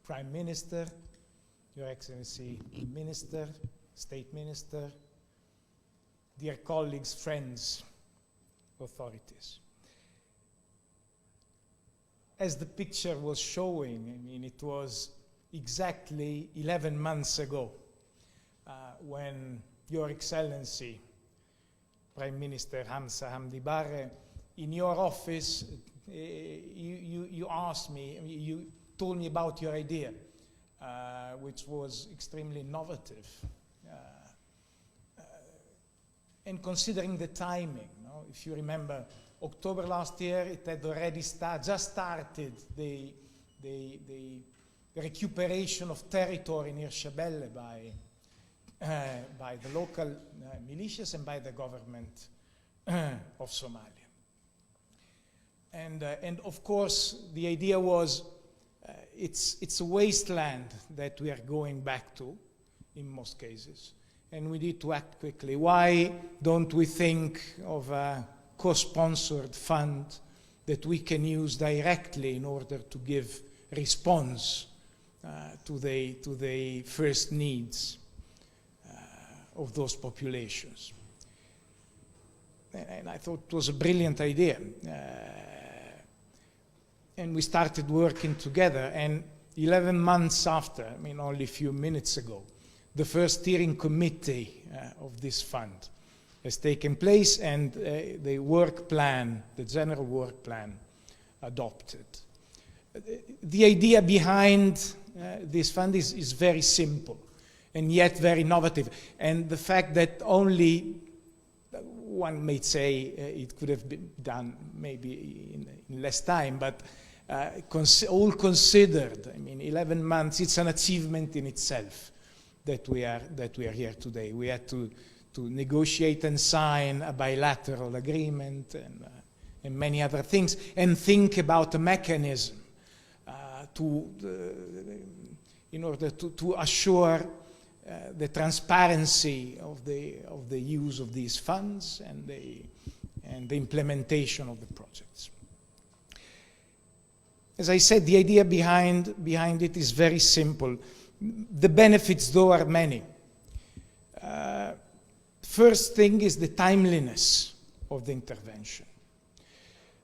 Prime Minister, Your Excellency, Minister, State Minister, dear colleagues, friends, authorities. As the picture was showing, I mean, it was exactly 11 months ago when Your Excellency, Prime Minister Hamza Hamdi Barre, in your office, you asked me, you told me about your idea, which was extremely innovative. And considering the timing, no? If you remember, October last year, it had already just started the recuperation of territory near Shabelle by the local militias and by the government of Somalia. And of course, the idea was it's a wasteland that we are going back to in most cases, and we need to act quickly. Why don't we think of a co-sponsored fund that we can use directly in order to give response to the first needs of those populations? And I thought it was a brilliant idea. And we started working together, and 11 months after, I mean only a few minutes ago, the first steering committee of this fund has taken place, and the work plan, the general work plan, adopted. The idea behind this fund is very simple and yet very innovative, and the fact that only, one may say it could have been done maybe in less time, but all considered, I mean, 11 months, it's an achievement in itself that we are here today. We had to negotiate and sign a bilateral agreement and many other things, and think about a mechanism in order to assure the transparency of the use of these funds and the implementation of the projects. As I said, the idea behind it is very simple. The benefits, though, are many. First thing is the timeliness of the intervention.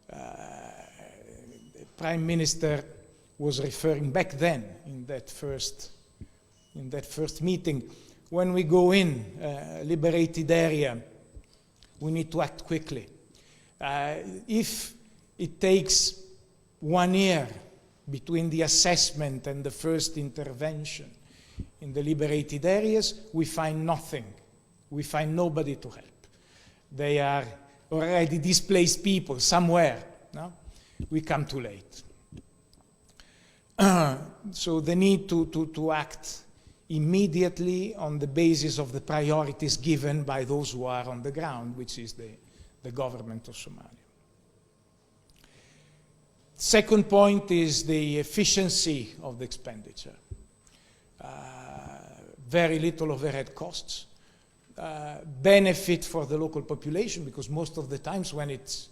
The Prime Minister was referring back then in that first meeting, when we go in a liberated area, we need to act quickly. If it takes 1 year between the assessment and the first intervention in the liberated areas, we find nothing. We find nobody to help. They are already displaced people somewhere. No? We come too late. So the need to act immediately on the basis of the priorities given by those who are on the ground, which is the government of Somalia. Second point is the efficiency of the expenditure. Very little overhead costs. Benefit for the local population, because most of the times when it's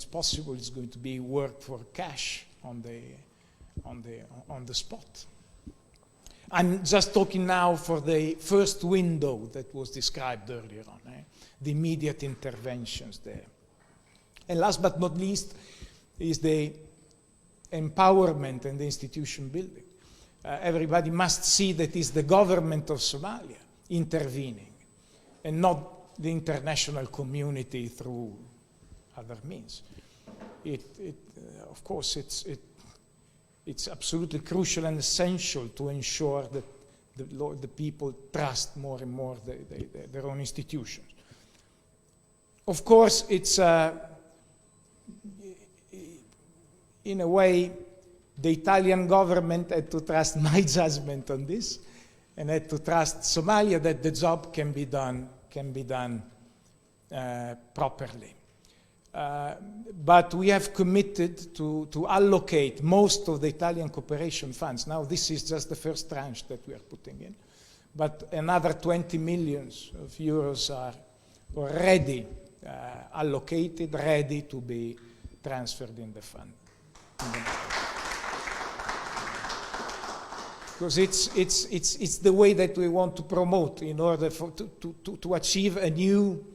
possible, it's going to be work for cash on the spot. I'm just talking now for the first window that was described earlier on, the immediate interventions there. And last but not least is the empowerment and the institution building. Everybody must see that it's the government of Somalia intervening, and not the international community through other means. Of course, it's absolutely crucial and essential to ensure that the people trust more and more their own institutions. Of course, it's in a way, the Italian government had to trust my judgment on this, and had to trust Somalia that the job can be done properly. But we have committed to allocate most of the Italian cooperation funds. Now, this is just the first tranche that we are putting in, but another 20 million euros are already allocated, ready to be transferred in the fund. because it's the way that we want to promote in order to achieve a new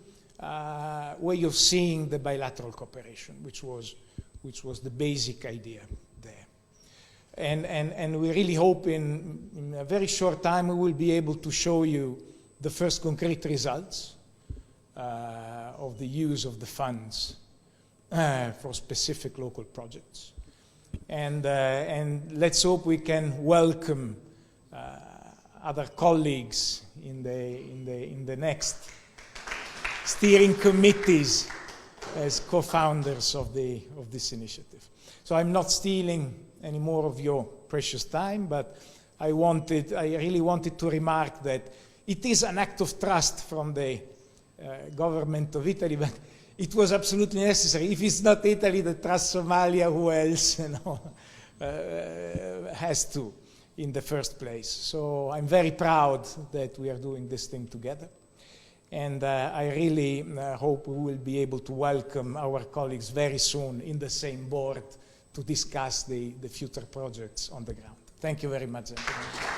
way of seeing the bilateral cooperation, which was the basic idea there. And we really hope in a very short time we will be able to show you the first concrete results of the use of the funds for specific local projects. And let's hope we can welcome other colleagues in the next steering committees as co-founders of this initiative. So I'm not stealing any more of your precious time, but I really wanted to remark that it is an act of trust from the government of Italy, but it was absolutely necessary. If it's not Italy that trusts Somalia, who else has to in the first place? So I'm very proud that we are doing this thing together. And I really hope we will be able to welcome our colleagues very soon in the same board to discuss the future projects on the ground. Thank you very much, gentlemen.